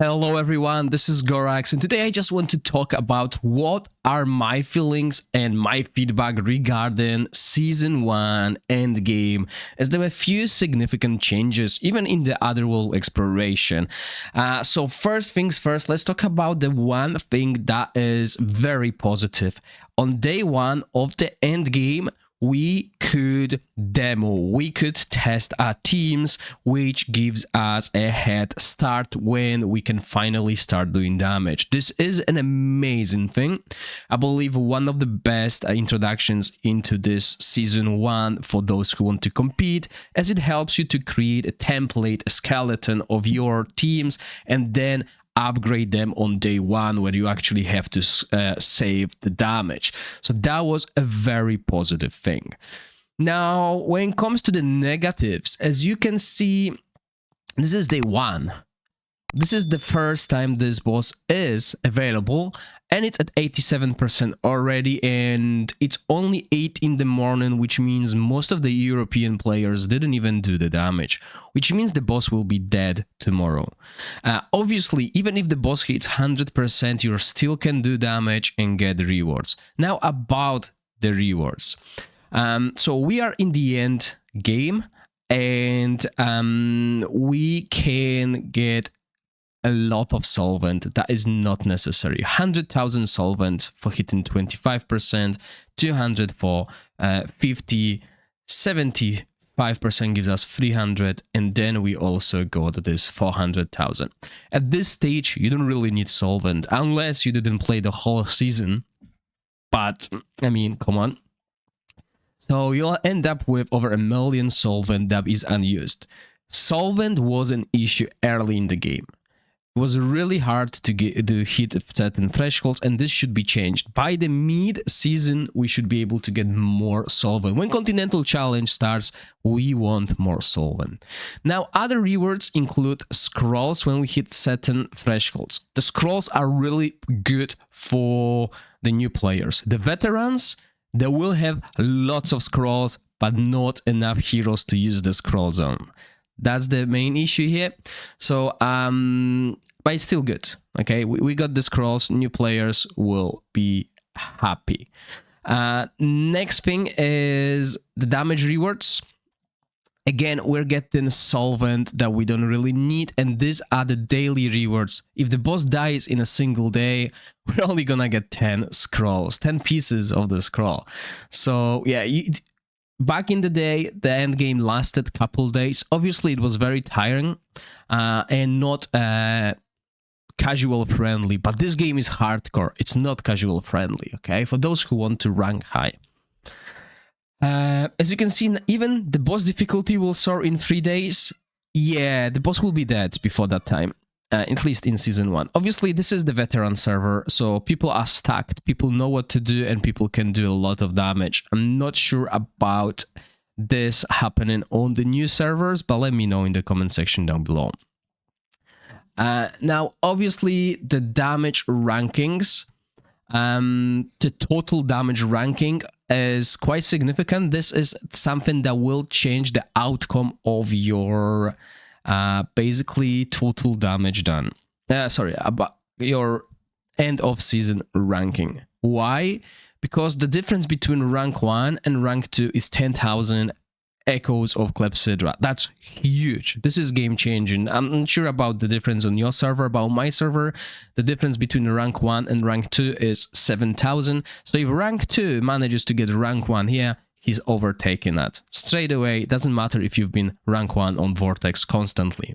Hello everyone, this is Gorax, and today I just want to talk about what are my feelings and my feedback regarding Season 1 Endgame, as there were a few significant changes even in the Otherworld exploration. So first things first, let's talk about the one thing that is very positive. On day 1 of the Endgame, we could demo, we could test our teams, which gives us a head start when we can finally start doing damage. This is an amazing thing. I believe one of the best introductions into this season 1 for those who want to compete, as it helps you to create a template, a skeleton of your teams, and then upgrade them on day 1 where you actually have to save the damage. So that was a very positive thing. Now, when it comes to the negatives, as you can see, this is day 1. This is the first time this boss is available, and it's at 87% already, and it's only 8 in the morning, which means most of the European players didn't even do the damage, which means the boss will be dead tomorrow. Obviously, even if the boss hits 100%, you still can do damage and get rewards. Now about the rewards. So we are in the end game, and we can get a lot of solvent that is not necessary. 100,000 solvent for hitting 25%, 200 for 50, 75% gives us 300, and then we also got this 400,000. At this stage, you don't really need solvent unless you didn't play the whole season. But I mean, come on. So you'll end up with over 1 million solvent that is unused. Solvent was an issue early in the game. It was really hard to hit certain thresholds, and this should be changed. By the mid-season, we should be able to get more solvent. When Continental Challenge starts, we want more solvent. Now, other rewards include scrolls when we hit certain thresholds. The scrolls are really good for the new players. The veterans, they will have lots of scrolls, but not enough heroes to use the scroll zone. That's the main issue here. So, but it's still good. Okay, we got the scrolls. New players will be happy. Next thing is the damage rewards. Again, we're getting solvent that we don't really need, and these are the daily rewards. If the boss dies in a single day, we're only gonna get 10 scrolls, 10 pieces of the scroll. So yeah, back in the day, the end game lasted a couple days. Obviously, it was very tiring and not casual friendly, but this game is hardcore. It's not casual friendly, okay? For those who want to rank high. As you can see, even the boss difficulty will soar in 3 days. Yeah, the boss will be dead before that time, at least in Season 1. Obviously, this is the veteran server, so people are stacked, people know what to do, and people can do a lot of damage. I'm not sure about this happening on the new servers, but let me know in the comment section down below. Now, obviously, the damage rankings, the total damage ranking is quite significant. This is something that will change the outcome of your basically total damage done. About your end of season ranking. Why? Because the difference between rank 1 and rank 2 is 10,000 echoes of Clepsydra. That's huge. This is game changing. I'm not sure about the difference on your server, but on my server, the difference between rank 1 and rank 2 is 7,000. So if rank 2 manages to get rank 1 here, he's overtaking that. Straight away, it doesn't matter if you've been rank 1 on Vortex constantly.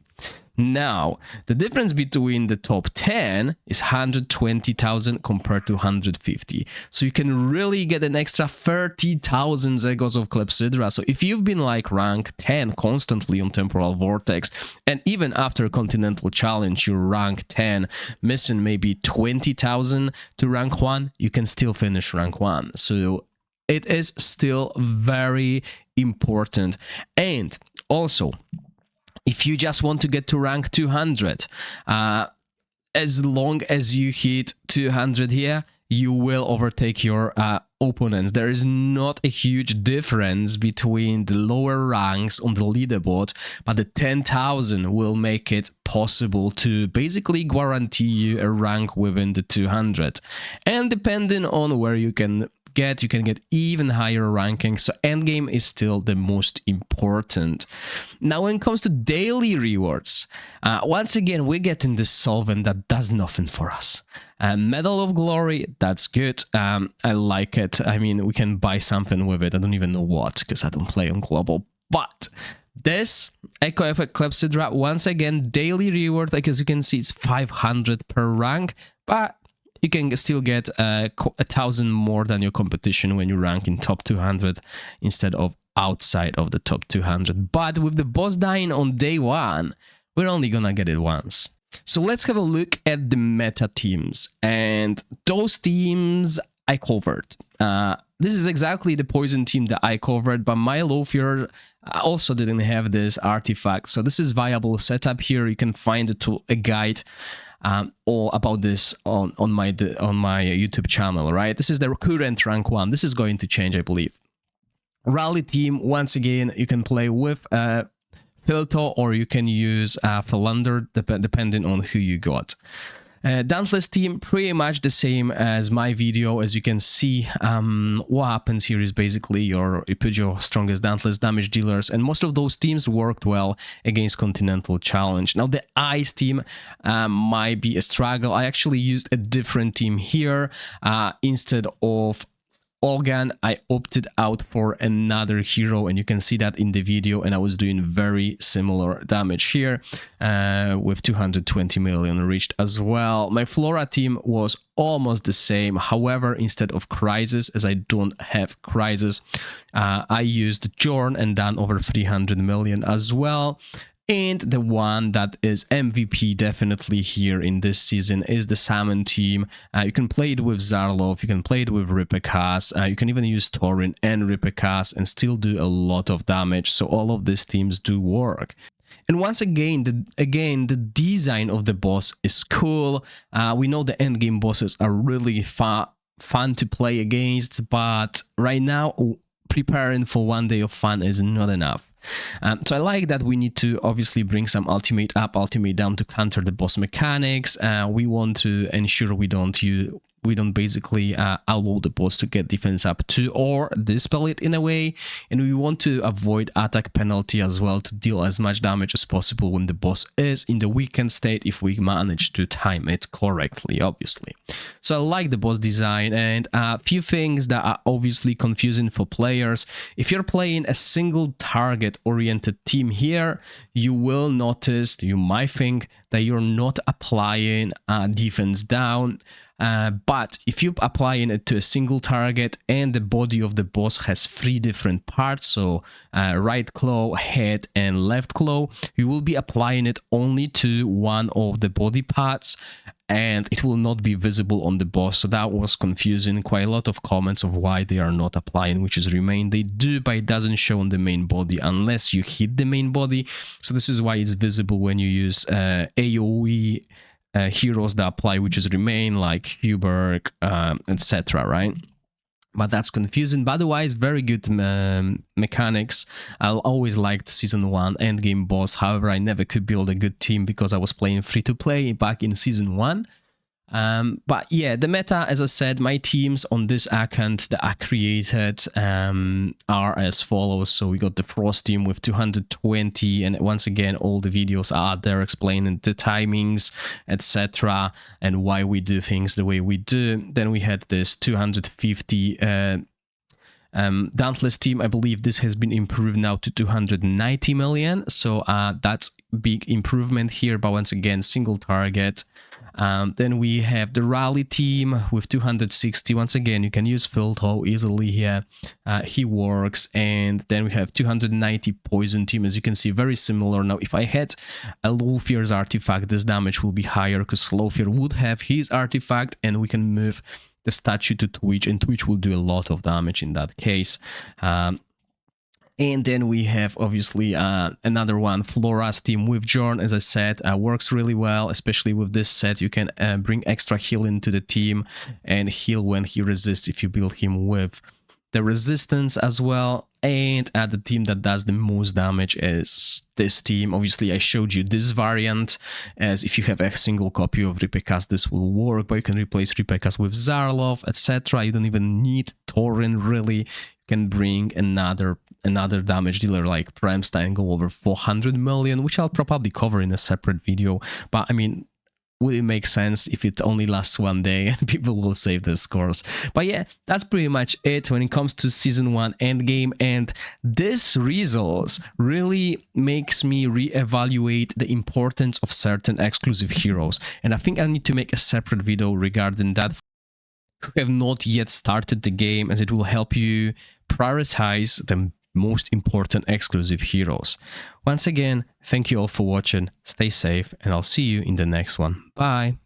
Now, the difference between the top 10 is 120,000 compared to 150. So you can really get an extra 30,000 Zegos of Clepsydra. So if you've been like rank 10 constantly on Temporal Vortex, and even after Continental Challenge, you're rank 10, missing maybe 20,000 to rank 1, you can still finish rank 1. So it is still very important. And also, if you just want to get to rank 200, as long as you hit 200 here, you will overtake your opponents. There is not a huge difference between the lower ranks on the leaderboard, but the 10,000 will make it possible to basically guarantee you a rank within the 200. And depending on where you can get even higher rankings, so endgame is still the most important. Now when it comes to daily rewards, once again we're getting this solvent that does nothing for us. Medal of Glory, that's good. I like it. I mean, we can buy something with it. I don't even know what, because I don't play on global. But this Echo Effect Clepsydra, once again, daily reward, like as you can see, it's 500 per rank, but you can still get 1,000 more than your competition when you rank in top 200 instead of outside of the top 200. But with the boss dying on day 1, we're only gonna get it once. So let's have a look at the meta teams, and those teams I covered. This is exactly the poison team that I covered, but my Lothier also didn't have this artifact. So this is viable setup here. You can find a guide all about this on my YouTube channel, right? This is the current rank 1. This is going to change, I believe. Rally team, once again, you can play with Filto, or you can use Philander, depending on who you got. Dauntless team, pretty much the same as my video. As you can see, what happens here is basically you put your strongest Dauntless damage dealers, and most of those teams worked well against Continental Challenge. Now the Ice team might be a struggle. I actually used a different team here. Instead of Olgan, I opted out for another hero, and you can see that in the video, and I was doing very similar damage here with 220 million reached as well. My Flora team was almost the same. However, instead of Crisis, as I don't have Crisis, I used Jorn and done over 300 million as well. And the one that is MVP definitely here in this season is the Salmon team. You can play it with Zarlov, you can play it with Ripekas, you can even use Taurin and Ripekas and still do a lot of damage. So all of these teams do work. And once again, the design of the boss is cool. We know the endgame bosses are really fun to play against, but right now preparing for one day of fun is not enough. So I like that we need to obviously bring some ultimate up, ultimate down to counter the boss mechanics. We want to ensure we don't basically allow the boss to get defense up too, or dispel it in a way, and we want to avoid attack penalty as well to deal as much damage as possible when the boss is in the weakened state, if we manage to time it correctly, obviously. So I like the boss design, and a few things that are obviously confusing for players. If you're playing a single target oriented team here, you will notice, you might think that you're not applying defense down. But if you're applying it to a single target and the body of the boss has 3 different parts, so right claw, head, and left claw, you will be applying it only to one of the body parts, and it will not be visible on the boss. So that was confusing. Quite a lot of comments of why they are not applying witches remain. They do, but it doesn't show on the main body unless you hit the main body. So this is why it's visible when you use AoE heroes that apply witches remain, like Huberg, etc., right? But that's confusing. But otherwise, very good mechanics. I always liked Season 1 endgame boss. However, I never could build a good team because I was playing free-to-play back in Season 1. But yeah, the meta, as I said, my teams on this account that I created are as follows. So we got the Frost team with 220, and once again, all the videos are there explaining the timings, etc., and why we do things the way we do. Then we had this 250 Dauntless team. I believe this has been improved now to 290 million, so that's big improvement here, but once again, single target. Then we have the Rally team with 260. Once again, you can use Filto easily here. He works. And then we have 290 Poison team. As you can see, very similar. Now, if I had a Lothier's artifact, this damage will be higher because Lothier would have his artifact, and we can move the statue to Twitch, and Twitch will do a lot of damage in that case. And then we have obviously another one, Flora's team Withdrawn, as I said, works really well, especially with this set. You can bring extra heal into the team and heal when he resists if you build him with the resistance as well. And the team that does the most damage is this team. Obviously, I showed you this variant, as if you have a single copy of Ripekas, this will work, but you can replace Ripekas with Zarlov, etc. You don't even need Thorin, really. You can bring another damage dealer like Primestein, go over 400 million, which I'll probably cover in a separate video. But I mean, would it make sense if it only lasts one day and people will save their scores? But yeah, that's pretty much it when it comes to Season 1 endgame, and this results really makes me reevaluate the importance of certain exclusive heroes, and I think I need to make a separate video regarding that who have not yet started the game, as it will help you prioritize the most important exclusive heroes. Once again, thank you all for watching, stay safe, and I'll see you in the next one. Bye!